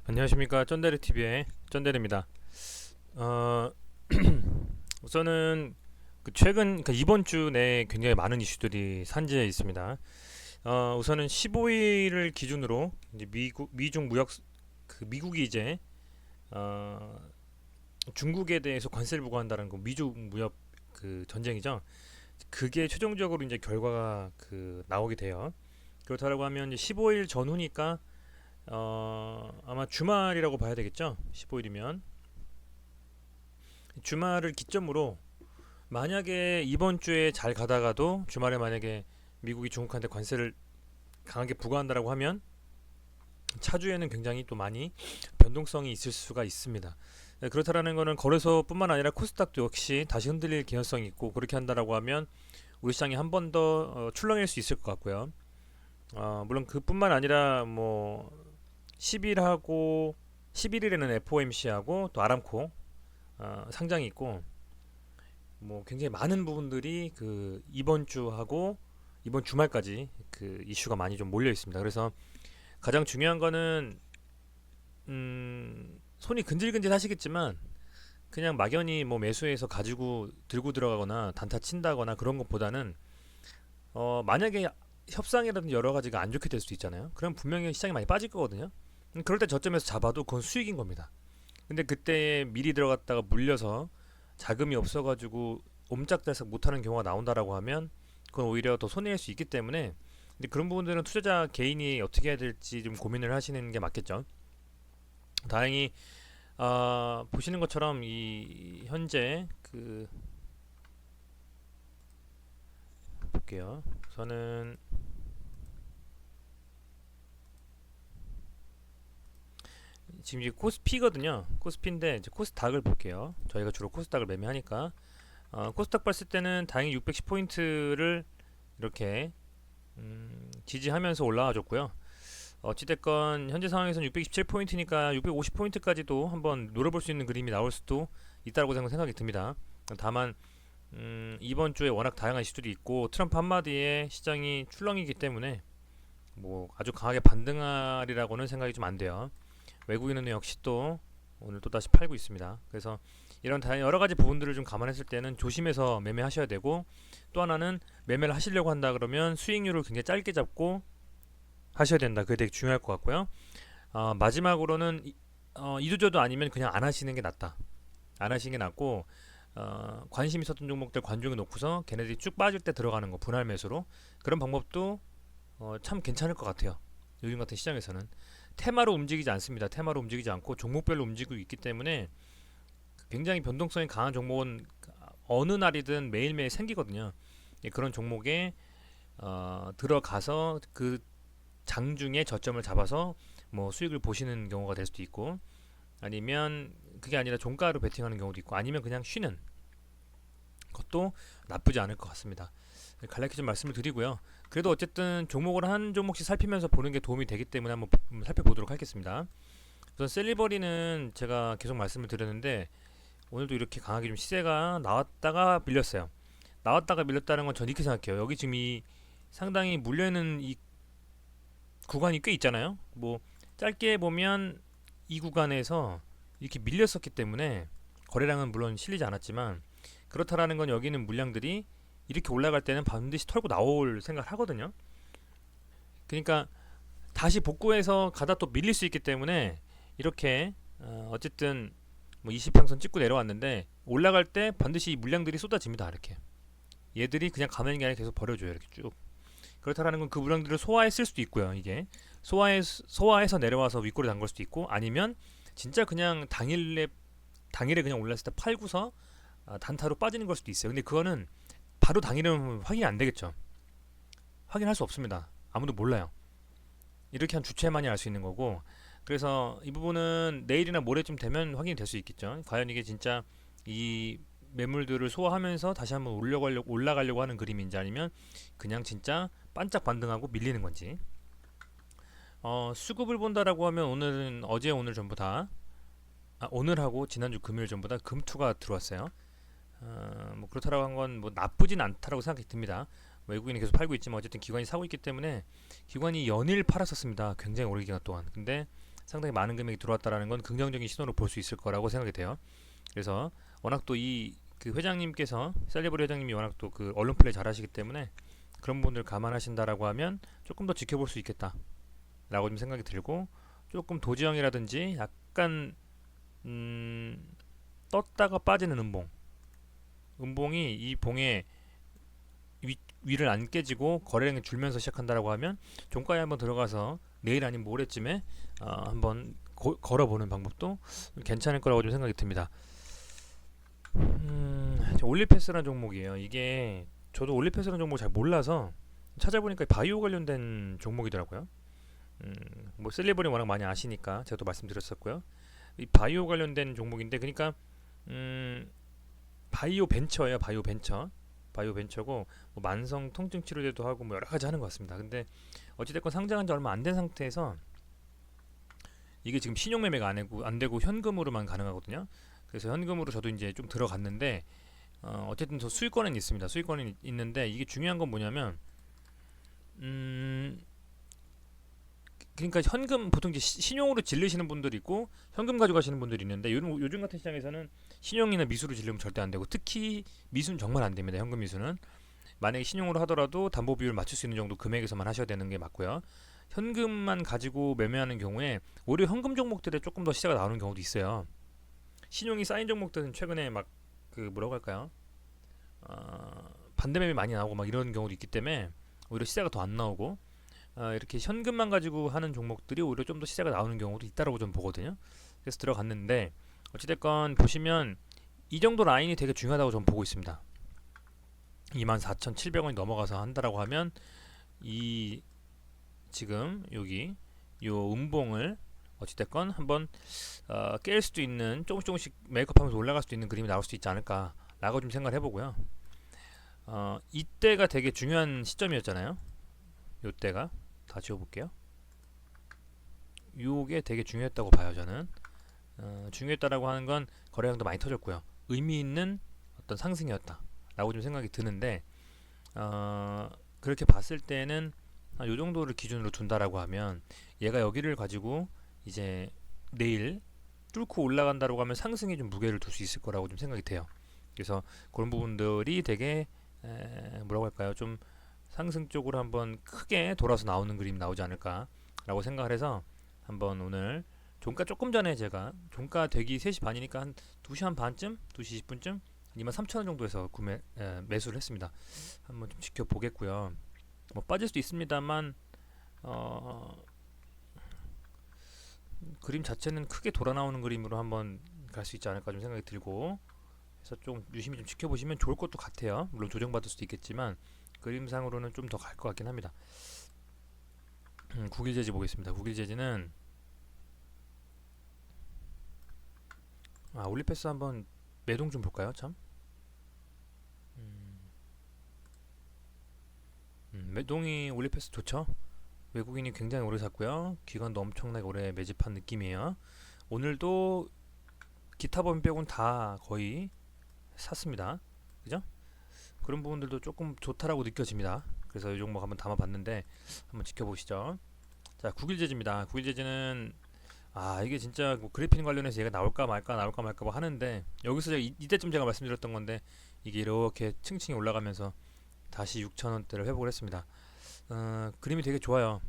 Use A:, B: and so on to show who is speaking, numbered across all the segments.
A: 안녕하십니까, 쩐데레TV의 쩐데레입니다. 어, 우선은 최근 이번 주 내에 굉장히 많은 이슈들이 산재해 있습니다. 우선은 15일을 기준으로 이제 미중 무역 미국이 이제 어, 중국에 대해서 관세를 부과한다는 거, 미중 무역 전쟁이죠. 그게 최종적으로 이제 결과가 나오게 돼요. 그렇다고 하면 이제 15일 전후니까 아마 주말이라고 봐야 되겠죠. 15일이면 주말을 기점으로 만약에 이번 주에 잘 가다가도 주말에 만약에 미국이 중국한테 관세를 강하게 부과한다라고 하면 차주에는 굉장히 또 많이 변동성이 있을 수가 있습니다. 네, 그렇다라는 것은 거래소뿐만 아니라 코스닥도 역시 다시 흔들릴 개연성이 있고, 그렇게 한다라고 하면 우리 시장이 한 번 더 출렁일 수 있을 것 같고요. 물론 그뿐만 아니라 뭐 10일하고 11일에는 FOMC하고 또 아람코 상장이 있고, 뭐 굉장히 많은 부분들이 이번 주하고 이번 주말까지 이슈가 많이 좀 몰려 있습니다. 그래서 가장 중요한 거는 손이 근질근질 하시겠지만 그냥 막연히 뭐 매수해서 가지고 들고 들어가거나 단타 친다거나 그런 것보다는 만약에 협상이라든지 여러 가지가 안 좋게 될 수도 있잖아요. 그럼 분명히 시장이 많이 빠질 거거든요. 그럴 때 저점에서 잡아도 그건 수익인 겁니다. 근데 그때 미리 들어갔다가 물려서 자금이 없어가지고 옴짝달싹 못하는 경우가 나온다라고 하면 그건 오히려 더 손해일 수 있기 때문에, 근데 그런 부분들은 투자자 개인이 어떻게 해야 될지 좀 고민을 하시는 게 맞겠죠. 다행히 보시는 것처럼 이 현재 볼게요. 저는 지금 이게 코스피거든요. 코스피인데 이제 코스닥을 볼게요. 저희가 주로 코스닥을 매매하니까 코스닥 봤을 때는 다행히 610포인트를 이렇게 지지하면서 올라와 줬고요. 어찌됐건 현재 상황에서는 627포인트니까 650포인트까지도 한번 노려볼 수 있는 그림이 나올 수도 있다고 생각이 듭니다. 다만 이번 주에 워낙 다양한 이슈들이 있고 트럼프 한마디에 시장이 출렁이기 때문에 뭐 아주 강하게 반등하리라고는 생각이 좀 안 돼요. 외국인은 역시 또 오늘 또 다시 팔고 있습니다. 그래서 이런 여러 가지 부분들을 좀 감안했을 때는 조심해서 매매하셔야 되고, 또 하나는 매매를 하시려고 한다 그러면 수익률을 굉장히 짧게 잡고 하셔야 된다. 그게 되게 중요할 것 같고요. 마지막으로는 이도저도 아니면 그냥 안 하시는 게 낫다. 안 하시는 게 낫고, 관심 있었던 종목들 관중에 놓고서 걔네들이 쭉 빠질 때 들어가는 거, 분할 매수로. 그런 방법도 참 괜찮을 것 같아요. 요즘 같은 시장에서는 테마로 움직이지 않습니다. 테마로 움직이지 않고 종목별로 움직이고 있기 때문에 굉장히 변동성이 강한 종목은 어느 날이든 매일매일 생기거든요. 그런 종목에 들어가서 그 장중에 저점을 잡아서 뭐 수익을 보시는 경우가 될 수도 있고, 아니면 그게 아니라 종가로 베팅하는 경우도 있고, 아니면 그냥 쉬는 것도 나쁘지 않을 것 같습니다. 간략히 좀 말씀을 드리고요. 그래도 어쨌든 종목을 한 종목씩 살피면서 보는 게 도움이 되기 때문에 한번 살펴보도록 하겠습니다. 우선 셀리버리는 제가 계속 말씀을 드렸는데 오늘도 이렇게 강하게 좀 시세가 나왔다가 밀렸어요. 나왔다가 밀렸다는 건 전 이렇게 생각해요. 여기 지금 이 상당히 물려있는 이 구간이 꽤 있잖아요. 뭐 짧게 보면 이 구간에서 이렇게 밀렸었기 때문에 거래량은 물론 실리지 않았지만, 그렇다라는 건 여기는 물량들이 이렇게 올라갈 때는 반드시 털고 나올 생각을 하거든요. 그러니까 다시 복구해서 가다 또 밀릴 수 있기 때문에 이렇게 어쨌든 뭐 20평선 찍고 내려왔는데 올라갈 때 반드시 이 물량들이 쏟아집니다. 이렇게 얘들이 그냥 가만히 게 아니라 계속 버려줘요. 이렇게 쭉. 그렇다라는 건 그 물량들을 소화했을 수도 있고요. 이게 소화해서 내려와서 윗골에 담글 수도 있고, 아니면 진짜 그냥 당일에 그냥 올랐을 때 팔고서 단타로 빠지는 걸 수도 있어요. 근데 그거는 바로 당일은 확인이 안 되겠죠. 확인할 수 없습니다. 아무도 몰라요. 이렇게 한 주체만이 알 수 있는 거고, 그래서 이 부분은 내일이나 모레쯤 되면 확인이 될 수 있겠죠. 과연 이게 진짜 이 매물들을 소화하면서 다시 한번 올라가려고 하는 그림인지, 아니면 그냥 진짜 반짝 반등하고 밀리는 건지. 수급을 본다라고 하면 오늘은 어제 오늘 전부 다 오늘하고 지난주 금요일 전부 다 금투가 들어왔어요. 뭐 그렇다라고 한 건 뭐 나쁘진 않다라고 생각이 듭니다. 외국인이 계속 팔고 있지만 어쨌든 기관이 사고 있기 때문에, 기관이 연일 팔았었습니다. 굉장히 오래 기간 동안. 근데 상당히 많은 금액이 들어왔다라는 건 긍정적인 신호로 볼 수 있을 거라고 생각이 돼요. 그래서 워낙 또 이 그 회장님께서 셀레브리 회장님이 워낙 또 그 언론 플레이 잘하시기 때문에 그런 부분들 감안하신다라고 하면 조금 더 지켜볼 수 있겠다라고 좀 생각이 들고, 조금 도지형이라든지 약간 떴다가 빠지는 음봉이 이 봉에 위를 안 깨지고 거래량이 줄면서 시작한다라고 하면 종가에 한번 들어가서 내일 아니면 모레쯤에 한번 걸어보는 방법도 괜찮을 거라고 좀 생각이 듭니다. 올리패스라는 종목이에요. 이게 저도 올리패스라는 종목을 잘 몰라서 찾아보니까 바이오 관련된 종목이더라고요. 뭐 셀레브리 워낙 많이 아시니까 제가 또 말씀드렸었고요. 이 바이오 관련된 종목인데, 그러니까 바이오 벤처예요. 바이오 벤처고 뭐 만성 통증 치료제도 하고 뭐 여러 가지 하는 것 같습니다. 근데 어찌됐건 상장한 지 얼마 안 된 상태에서 이게 지금 신용 매매가 안 되고 현금으로만 가능하거든요. 그래서 현금으로 저도 이제 좀 들어갔는데 어쨌든 저 수익권은 있습니다. 수익권은 있는데, 이게 중요한 건 뭐냐면 그러니까 현금 보통 이제 신용으로 질르시는 분들이 있고 현금 가져가시는 분들이 있는데, 요즘 같은 시장에서는 신용이나 미수로 질르면 절대 안 되고, 특히 미수는 정말 안 됩니다. 현금 미수는 만약에 신용으로 하더라도 담보 비율 맞출 수 있는 정도 금액에서만 하셔야 되는 게 맞고요. 현금만 가지고 매매하는 경우에 오히려 현금 종목들에 조금 더 시세가 나오는 경우도 있어요. 신용이 쌓인 종목들은 최근에 막 그 뭐라고 할까요? 반대 매매 많이 나오고 막 이런 경우도 있기 때문에 오히려 시세가 더 안 나오고, 이렇게 현금만 가지고 하는 종목들이 오히려 좀 더 시세가 나오는 경우도 있다라고 좀 보거든요. 그래서 들어갔는데 어찌됐건 보시면 이 정도 라인이 되게 중요하다고 좀 보고 있습니다. 24,700원이 넘어가서 한다라고 하면 이 지금 여기 요 음봉을 어찌됐건 한번 깰 수도 있는, 조금씩 메이크업하면서 올라갈 수도 있는 그림이 나올 수 있지 않을까라고 좀 생각을 해보고요. 이때가 되게 중요한 시점이었잖아요. 요때가 다 지워볼게요. 요게 되게 중요했다고 봐요. 저는 중요했다라고 하는 건 거래량도 많이 터졌고요. 의미 있는 어떤 상승이었다라고 좀 생각이 드는데, 그렇게 봤을 때는 요 정도를 기준으로 둔다라고 하면 얘가 여기를 가지고 이제 내일 뚫고 올라간다라고 하면 상승에 좀 무게를 둘 수 있을 거라고 좀 생각이 돼요. 그래서 그런 부분들이 되게 뭐라고 할까요? 좀 상승 쪽으로 한번 크게 돌아서 나오는 그림이 나오지 않을까라고 생각을 해서 한번 오늘 종가 조금 전에 제가 종가 되기 3시 반이니까 한 2시 한 반쯤, 2시 20분쯤 23,000원 정도에서 매수를 했습니다. 한번 좀 지켜보겠고요. 뭐 빠질 수도 있습니다만 그림 자체는 크게 돌아 나오는 그림으로 한번 갈 수 있지 않을까 좀 생각이 들고, 그래서 좀 유심히 좀 지켜보시면 좋을 것도 같아요. 물론 조정받을 수도 있겠지만 그림상으로는 좀 더 갈 것 같긴 합니다. 국일제지 보겠습니다. 국일제지는 올리패스 한번 매동 좀 볼까요? 참 매동이 올리패스 좋죠. 외국인이 굉장히 오래 샀고요. 기관도 엄청나게 오래 매집한 느낌이에요. 오늘도 기타 범위 빼고는 다 거의 샀습니다. 그죠? 그런 부분들도 조금 좋다라고 느껴집니다. 그래서 이 종목 한번 담아봤는데 한번 지켜보시죠. 자, 국일제지입니다. 국일제지는 이게 진짜 뭐 그래핀 관련해서 얘가 나올까 말까 뭐 하는데, 여기서 제가 이때쯤 제가 말씀드렸던 건데 이게 이렇게 층층이 올라가면서 다시 6,000원대를 회복을 했습니다. 그림이 되게 좋아요.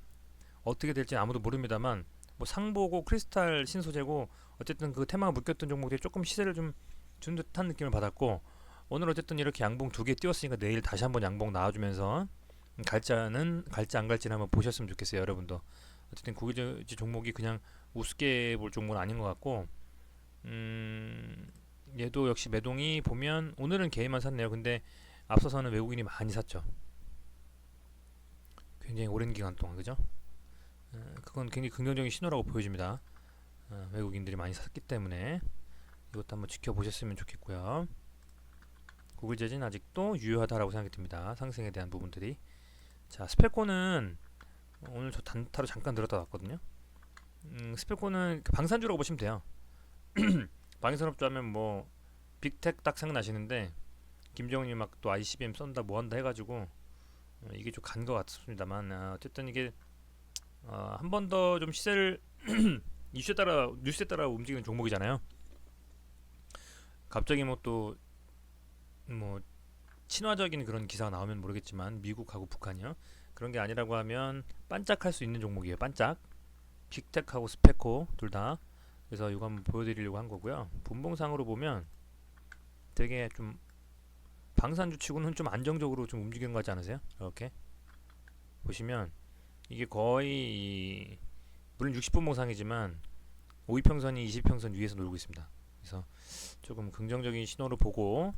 A: 어떻게 될지 아무도 모릅니다만 뭐 상보고 크리스탈 신소재고 어쨌든 그 테마가 묶였던 종목들이 조금 시세를 좀 준 듯한 느낌을 받았고, 오늘 어쨌든 이렇게 양봉 2개 띄웠으니까 내일 다시 한번 양봉 나와주면서 갈지 안 갈지는 한번 보셨으면 좋겠어요. 여러분도 어쨌든 국유지 종목이 그냥 우습게 볼 종목은 아닌 것 같고, 얘도 역시 매동이 보면 오늘은 개인만 샀네요. 근데 앞서서는 외국인이 많이 샀죠. 굉장히 오랜 기간 동안, 그죠? 그건 굉장히 긍정적인 신호라고 보여집니다. 외국인들이 많이 샀기 때문에 이것도 한번 지켜보셨으면 좋겠고요. 구글재진 아직도 유효하다라고 생각이 듭니다. 상승에 대한 부분들이. 자, 스펠코는 오늘 저 단타로 잠깐 들었다 놨거든요. 스펠코는 방산주라고 보시면 돼요. 방위산업주 하면 뭐 빅텍 딱 생각나시는데, 김정은이 막 또 ICBM 쏜다 뭐한다 해가지고 이게 좀 간 것 같습니다만, 어쨌든 이게 한 번 더 좀 시세를 뉴스에 따라 움직이는 종목이잖아요. 갑자기 뭐 또 뭐 친화적인 그런 기사가 나오면 모르겠지만 미국하고 북한이요. 그런 게 아니라고 하면 반짝할 수 있는 종목이에요. 반짝. 빅텍하고 스페코 둘 다. 그래서 이거 한번 보여드리려고 한 거고요. 분봉상으로 보면 되게 좀 방산주 치고는 좀 안정적으로 좀 움직이는 거 같지 않으세요? 이렇게 보시면 이게 거의 물론 60분봉상이지만 5위평선이 20평선 위에서 놀고 있습니다. 그래서 조금 긍정적인 신호를 보고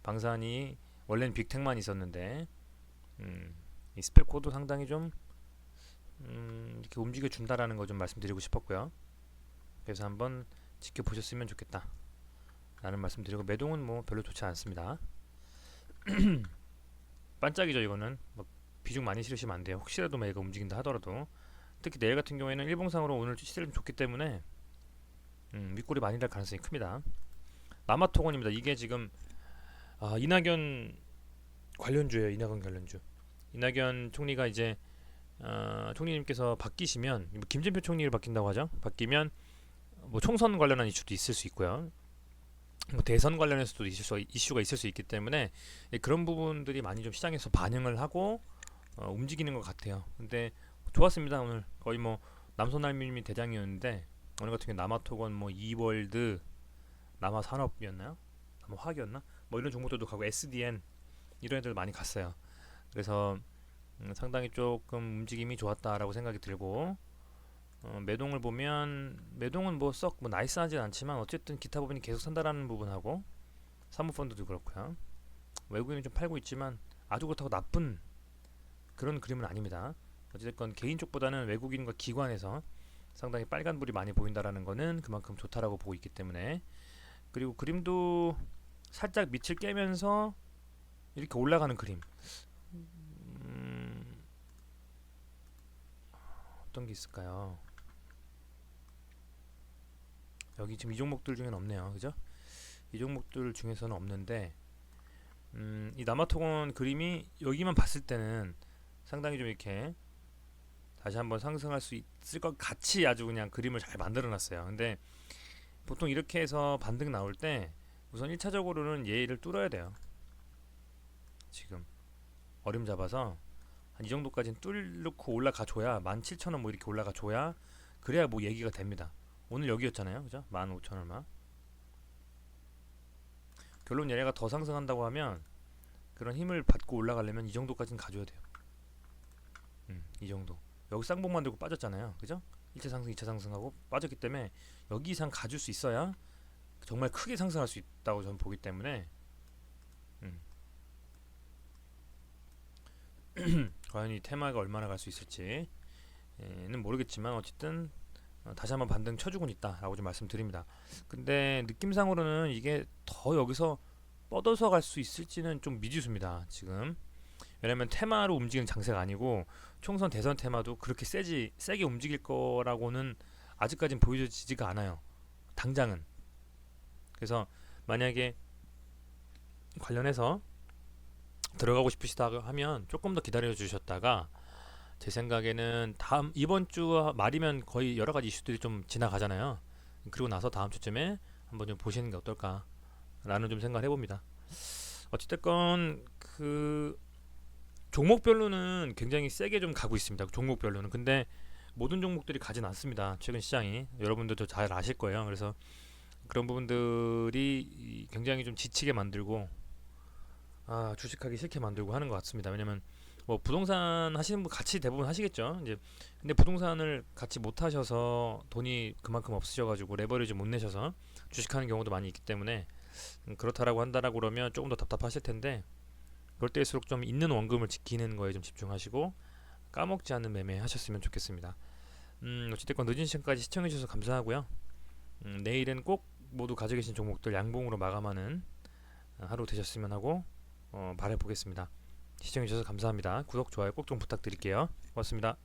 A: 방산이 원래는 빅텍만 있었는데 이 스펙코도 상당히 좀 이렇게 움직여 준다라는 거 좀 말씀드리고 싶었고요. 그래서 한번 지켜보셨으면 좋겠다 라는 말씀드리고, 매동은 뭐 별로 좋지 않습니다. 반짝이죠. 이거는 뭐 비중 많이 실으시면 안 돼요. 혹시라도 매가 움직인다 하더라도. 특히 내일 같은 경우에는 일봉상으로 오늘 시세를 좀 좋기 때문에 윗골이 많이 날 가능성이 큽니다. 남아토건입니다. 이게 지금 이낙연 관련주예요. 이낙연 관련주. 이낙연 총리가 이제 총리님께서 바뀌시면, 김진표 총리를 바뀐다고 하죠. 바뀌면 뭐 총선 관련한 이슈도 있을 수 있고요. 뭐 대선 관련해서도 이슈가 있을 수 있기 때문에 그런 부분들이 많이 좀 시장에서 반영을 하고 움직이는 것 같아요. 근데 좋았습니다. 오늘 거의 뭐 남선알미늄이 대장이었는데, 오늘 같은 경우 남아토건, 뭐 이월드, 남아산업이었나요? 남아화학이었나? 뭐 이런 종목들도 가고 SDN 이런 애들 많이 갔어요. 그래서 상당히 조금 움직임이 좋았다라고 생각이 들고, 매동을 보면 매동은 뭐 썩 뭐 나이스하진 않지만 어쨌든 기타 부분이 계속 산다라는 부분하고, 사모펀드도 그렇고요. 외국인은 좀 팔고 있지만 아주 그렇다고 나쁜 그런 그림은 아닙니다. 어쨌든 개인 쪽보다는 외국인과 기관에서 상당히 빨간불이 많이 보인다라는 거는 그만큼 좋다라고 보고 있기 때문에, 그리고 그림도 살짝 밑을 깨면서 이렇게 올라가는 그림. 어떤 게 있을까요? 여기 지금 이 종목들 중에는 없네요. 그죠? 이 종목들 중에서는 없는데, 이 남아토건 그림이 여기만 봤을 때는 상당히 좀 이렇게 다시 한번 상승할 수 있을 것 같이 아주 그냥 그림을 잘 만들어 놨어요. 근데 보통 이렇게 해서 반등 나올 때 우선 1차적으로는 얘를 뚫어야 돼요. 지금 어림 잡아서 한 이 정도까지는 뚫고 올라가 줘야, 17,000원 뭐 이렇게 올라가 줘야, 그래야 뭐 얘기가 됩니다. 오늘 여기였잖아요. 그죠? 15,000 얼마. 결론 얘네가 더 상승한다고 하면, 그런 힘을 받고 올라가려면 이 정도까지는 가줘야 돼요. 이 정도. 여기 쌍봉 만들고 빠졌잖아요. 그죠? 1차 상승, 2차 상승하고 빠졌기 때문에 여기 이상 가줄 수 있어야 정말 크게 상승할 수 있다고 저는 보기 때문에, 과연 이 테마가 얼마나 갈 수 있을지는 모르겠지만 어쨌든 다시 한번 반등 쳐주곤 있다라고 좀 말씀드립니다. 근데 느낌상으로는 이게 더 여기서 뻗어서 갈 수 있을지는 좀 미지수입니다. 지금. 왜냐면 테마로 움직이는 장세가 아니고 총선 대선 테마도 그렇게 세게 움직일 거라고는 아직까지는 보여지지가 않아요. 당장은. 그래서 만약에 관련해서 들어가고 싶으시다 하면 조금 더 기다려 주셨다가, 제 생각에는 이번 주 말이면 거의 여러 가지 이슈들이 좀 지나가잖아요. 그리고 나서 다음 주쯤에 한번 좀 보시는 게 어떨까라는 좀 생각을 해봅니다. 어찌됐건 그 종목별로는 굉장히 세게 좀 가고 있습니다. 종목별로는. 근데 모든 종목들이 가진 않습니다. 최근 시장이 여러분들도 잘 아실 거예요. 그래서 그런 부분들이 굉장히 좀 지치게 만들고, 주식하기 싫게 만들고 하는 것 같습니다. 왜냐면 뭐 부동산 하시는 분 같이 대부분 하시겠죠. 이제 근데 부동산을 같이 못 하셔서 돈이 그만큼 없으셔가지고 레버리지 못 내셔서 주식하는 경우도 많이 있기 때문에, 그렇다라고 한다라고 그러면 조금 더 답답하실 텐데, 그럴 때일수록 좀 있는 원금을 지키는 거에 좀 집중하시고 까먹지 않는 매매 하셨으면 좋겠습니다. 어찌됐건 늦은 시간까지 시청해 주셔서 감사하고요. 내일은 꼭 모두 가지고 계신 종목들 양봉으로 마감하는 하루 되셨으면 하고 바라보겠습니다. 시청해 주셔서 감사합니다. 구독, 좋아요 꼭 좀 부탁드릴게요. 고맙습니다.